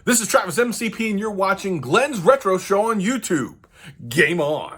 This is Travis MCP and you're watching Glenn's Retro Show on YouTube. Game on!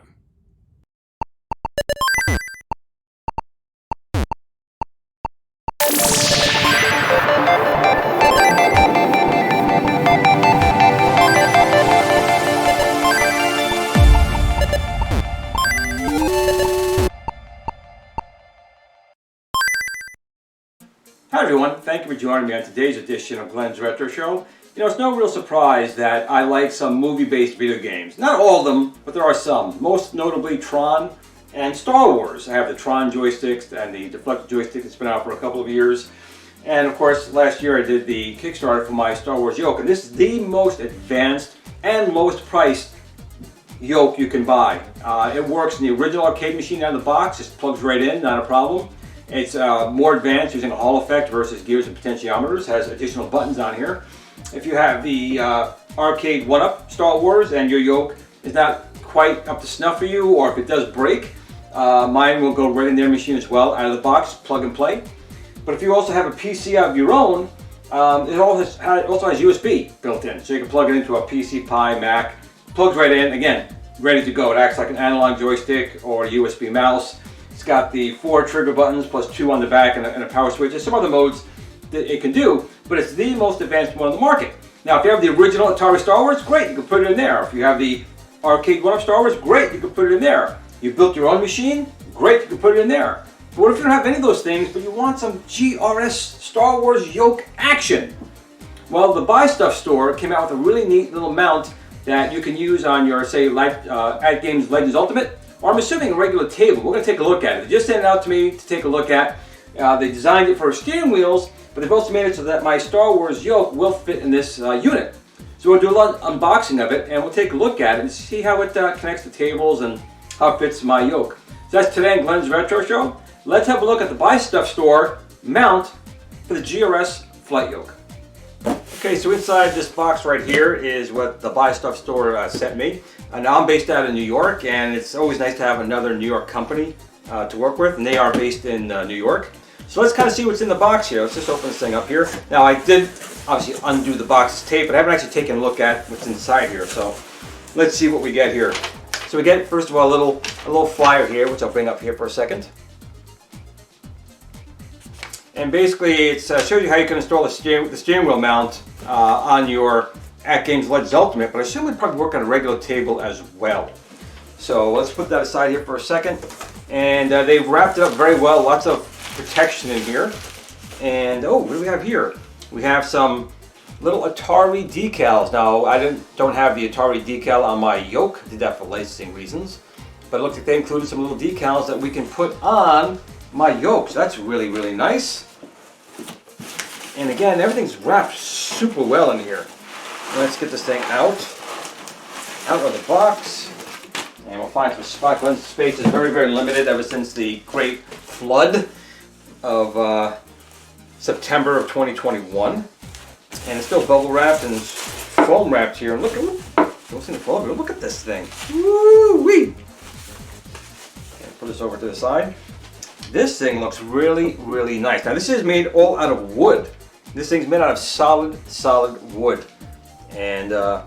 Hi everyone, thank you for joining me on today's edition of Glenn's Retro Show. You know, it's no real surprise that I like some movie-based video games. Not all of them, but there are some. Most notably Tron and Star Wars. I have the Tron joysticks and the deflected joystick that's been out for a couple of years. And of course, last year I did the Kickstarter for my Star Wars Yoke. And this is the most advanced and lowest priced yoke you can buy. It works in the original arcade machine out of the box. Just plugs right in, not a problem. It's more advanced using a Hall effect versus gears and potentiometers. Has additional buttons on here. If you have the arcade 1-up Star Wars and your yoke is not quite up to snuff for you, or if it does break, mine will go right in their machine as well, out of the box, plug and play. But if you also have a PC of your own, it also has USB built in, so you can plug it into a PC, Pi, Mac. Plugs right in, again, ready to go. It acts like an analog joystick or a USB mouse. It's got the 4 trigger buttons plus 2 on the back and a power switch. There's some other modes that it can do, but it's the most advanced one on the market. Now, if you have the original Atari Star Wars, great, you can put it in there. If you have the arcade 1-up Star Wars, great, you can put it in there. You built your own machine, great, you can put it in there. But what if you don't have any of those things, but you want some GRS Star Wars Yoke action? Well, the Buy Stuff store came out with a really neat little mount that you can use on your, say, At Games Legends Ultimate, or I'm assuming a regular table. We're going to take a look at it. They just sent it out to me to take a look at. They designed it for steering wheels, but they've also made it so that my Star Wars Yoke will fit in this unit. So we'll do a lot of unboxing of it, and we'll take a look at it and see how it connects to tables and how it fits my yoke. So that's today in Glenn's Retro Show. Let's have a look at the Buy Stuff store mount for the GRS Flight Yoke. Okay, so inside this box right here is what the Buy Stuff store sent me. Now I'm based out of New York, and it's always nice to have another New York company to work with, and they are based in New York. So let's kind of see what's in the box here. Let's just open this thing up here. Now I did obviously undo the box tape, but I haven't actually taken a look at what's inside here. So let's see what we get here. So we get, first of all, a little flyer here, which I'll bring up here for a second. And basically it shows you how you can install the steering wheel mount on your At Games Legends Ultimate, but I assume it'd probably work on a regular table as well. So let's put that aside here for a second. And they've wrapped it up very well, lots of protection in here. And oh, what do we have here? We have some little Atari decals. Now I don't have the Atari decal on my yoke, I did that for licensing reasons, but it looks like they included some little decals that we can put on my yoke, so that's really, really nice. And again, everything's wrapped super well in here. Let's get this thing out of the box, and we'll find some spot. Glenn's space is very, very limited ever since the great flood of September of 2021, and it's still bubble wrapped and foam wrapped here. And look at this thing. Woo-wee! Put this over to the side. This thing looks really, really nice. Now this is made all out of wood. This thing's made out of solid wood, and wow,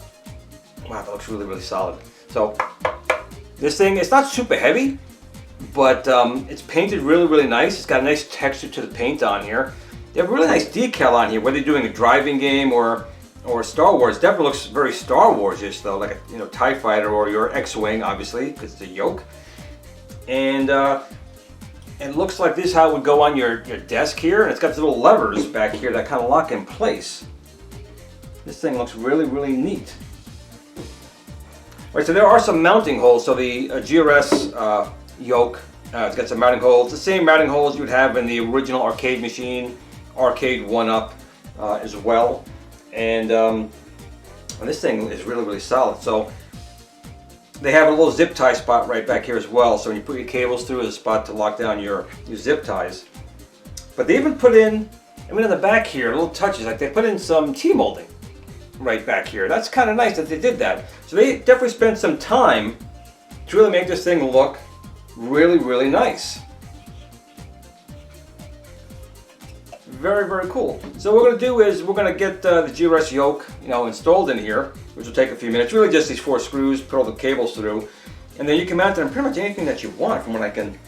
that looks really, really solid. So this thing, it's not super heavy, but it's painted really, really nice. It's got a nice texture to the paint on here. They have a really nice decal on here, whether you're doing a driving game or Star Wars. It definitely looks very Star Wars-ish though, like a TIE fighter or your X-Wing, obviously, because it's a yoke. And it looks like this is how it would go on your desk here, and it's got these little levers back here that kind of lock in place. This thing looks really, really neat. All right, so there are some mounting holes. So the GRS yoke, it's got some mounting holes, the same mounting holes you would have in the original arcade machine, arcade 1-up as well. And this thing is really, really solid. So they have a little zip tie spot right back here as well. So when you put your cables through, there's a spot to lock down your zip ties. But they even put in, in the back here, little touches, like they put in some T-molding right back here. That's kind of nice that they did that. So they definitely spent some time to really make this thing look really, really nice. very, very cool. So what we're going to do is we're going to get the GRS yoke, installed in here, which will take a few minutes. Really just these 4 screws, put all the cables through, and then you can mount it on pretty much anything that you want from what I can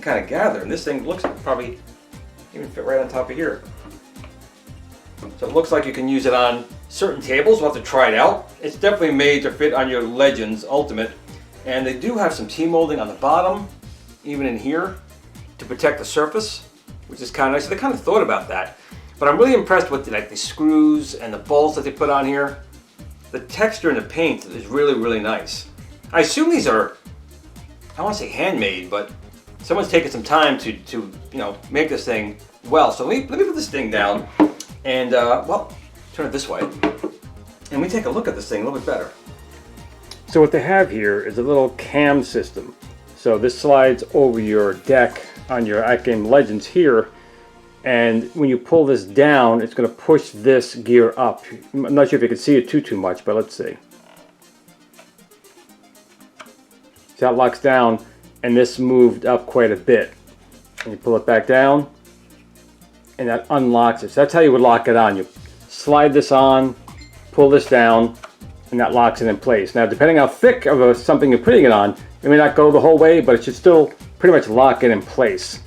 kind of gather. And this thing looks like probably even fit right on top of here. So it looks like you can use it on certain tables. We'll have to try it out. It's definitely made to fit on your Legends Ultimate. And they do have some T-molding on the bottom, even in here, to protect the surface, which is kind of nice. So they kind of thought about that. But I'm really impressed with the screws and the bolts that they put on here. The texture in the paint is really, really nice. I assume these are, I don't want to say handmade, but someone's taken some time to make this thing well. So let me put this thing down and, well, turn it this way. And we take a look at this thing a little bit better. So what they have here is a little cam system. So this slides over your deck on your At-Game Legends here, and when you pull this down, it's going to push this gear up. I'm not sure if you can see it too much, but let's see. So that locks down, and this moved up quite a bit. And you pull it back down, and that unlocks it. So that's how you would lock it on. You slide this on, pull this down, and that locks it in place. Now, depending how thick of something you're putting it on, it may not go the whole way, but it should still pretty much lock it in place.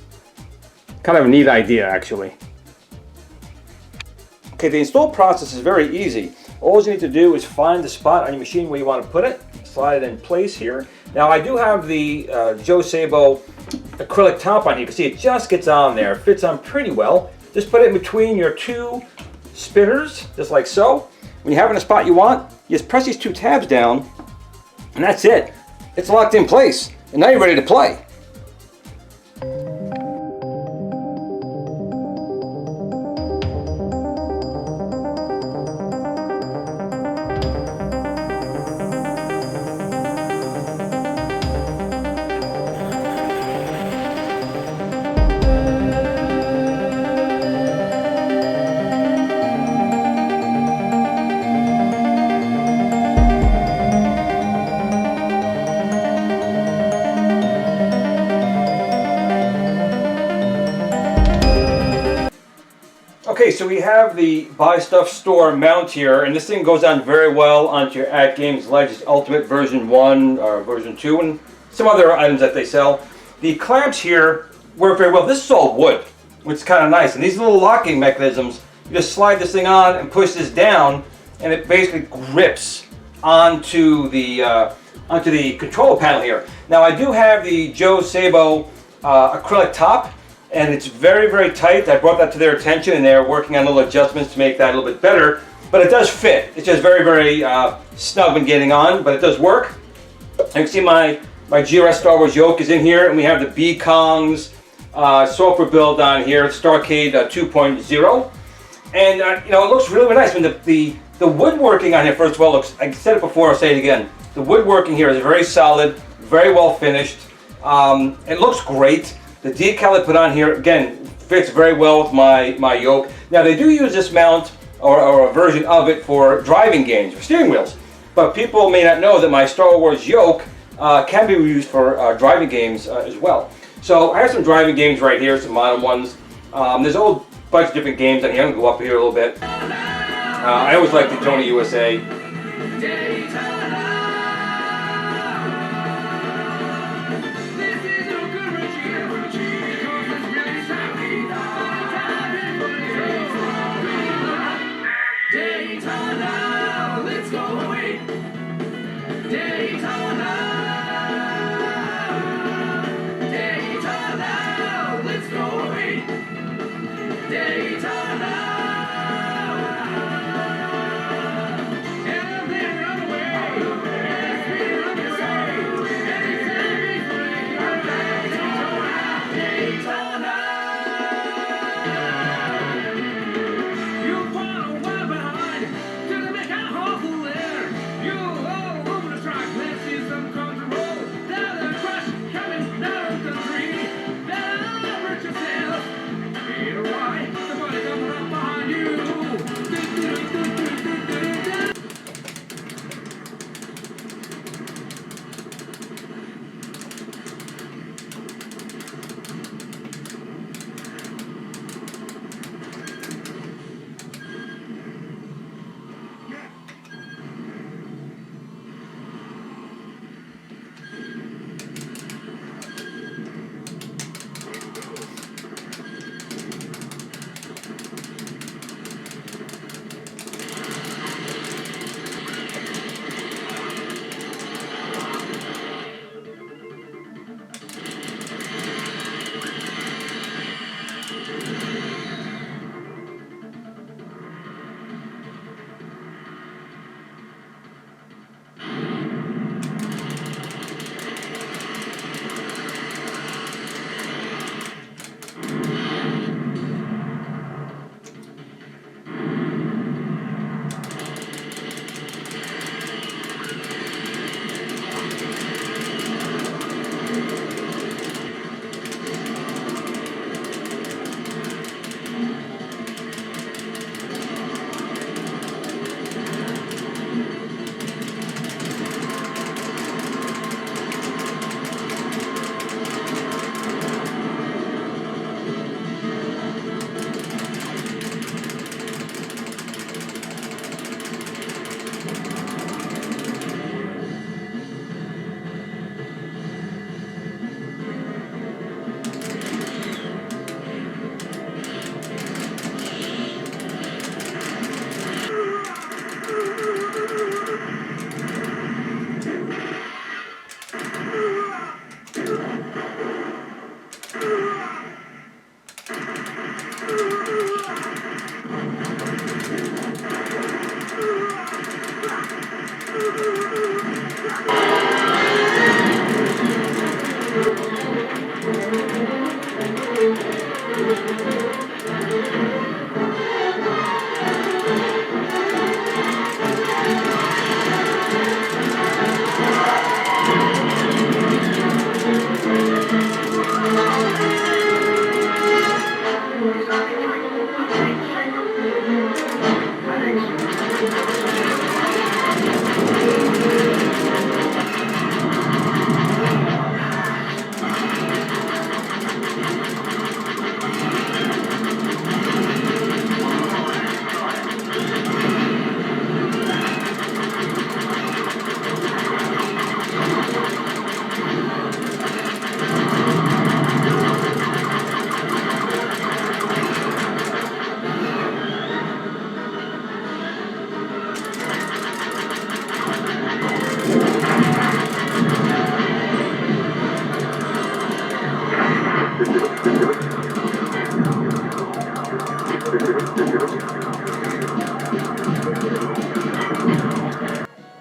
Kind of a neat idea, actually. Okay, the install process is very easy. All you need to do is find the spot on your machine where you want to put it, slide it in place here. Now, I do have the Joe Sabo acrylic top on here. You can see it just gets on there. It fits on pretty well. Just put it in between your 2 spinners, just like so. When you have it in a spot you want, you just press these 2 tabs down, and that's it. It's locked in place, and now you're ready to play. Okay, so we have the Buy Stuff Store mount here, and this thing goes on very well onto your At-Games Legends Ultimate version 1 or version 2 and some other items that they sell. The clamps here work very well. This is all wood, which is kind of nice. And these little locking mechanisms, you just slide this thing on and push this down, and it basically grips onto the control panel here. Now, I do have the Joe Sabo acrylic top, and it's very, very tight. I brought that to their attention, and they're working on little adjustments to make that a little bit better. But it does fit. It's just very, very snug when getting on, but it does work. You can see my GRS Star Wars Yoke is in here, and we have the Kongs software build on here, StarCade 2.0. And it looks really, really nice. I mean, the woodworking on here, first of all, looks, I said it before, I'll say it again. The woodworking here is very solid, very well finished. It looks great. The decal I put on here, again, fits very well with my yoke. Now, they do use this mount or a version of it for driving games, for steering wheels. But people may not know that my Star Wars yoke can be used for driving games as well. So I have some driving games right here, some modern ones. There's a whole bunch of different games on here. I'm going to go up here a little bit. I always like the Tony USA.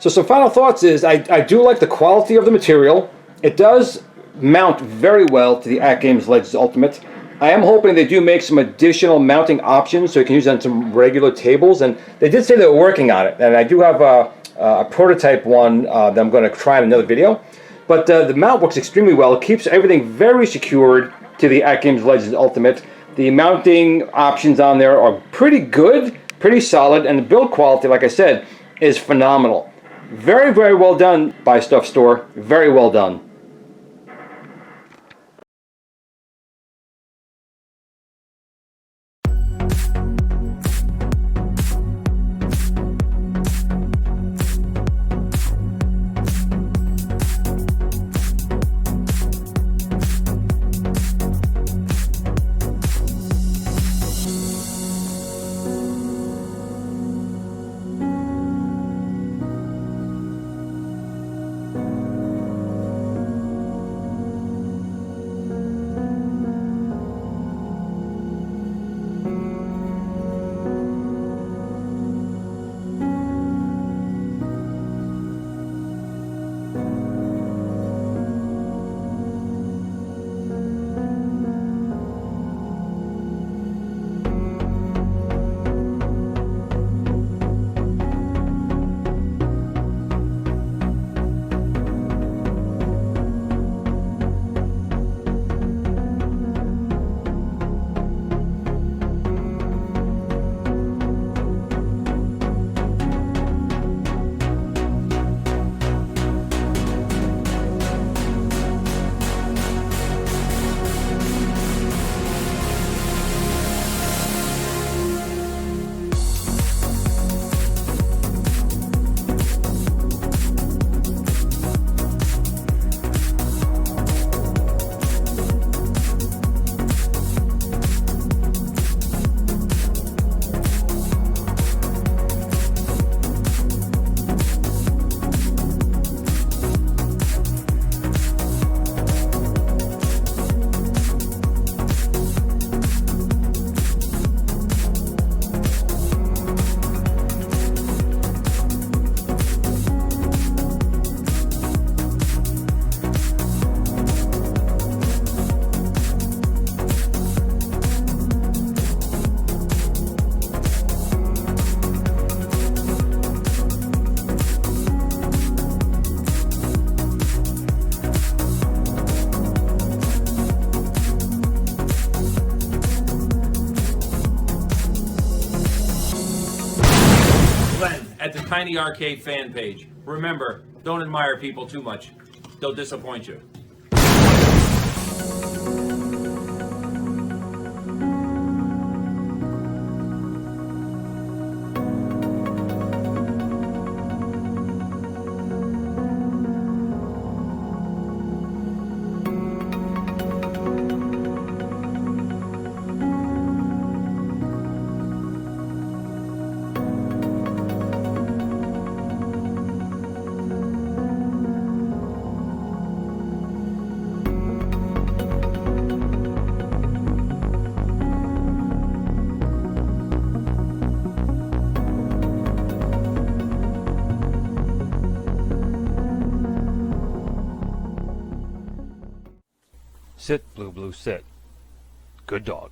So some final thoughts is I do like the quality of the material. It does mount very well to the AtGames Legends Ultimate. I am hoping they do make some additional mounting options so you can use it on some regular tables, and they did say they were working on it, and I do have a prototype one that I'm going to try in another video. But the mount works extremely well. It keeps everything very secured to the AtGames Legends Ultimate. The mounting options on there are pretty good, pretty solid, and the build quality, like I said, is phenomenal. Very, very well done by Stuff Store. Very well done. At the Tiny Arcade fan page. Remember, don't admire people too much. They'll disappoint you. Sit, Blue Blue, sit. Good dog.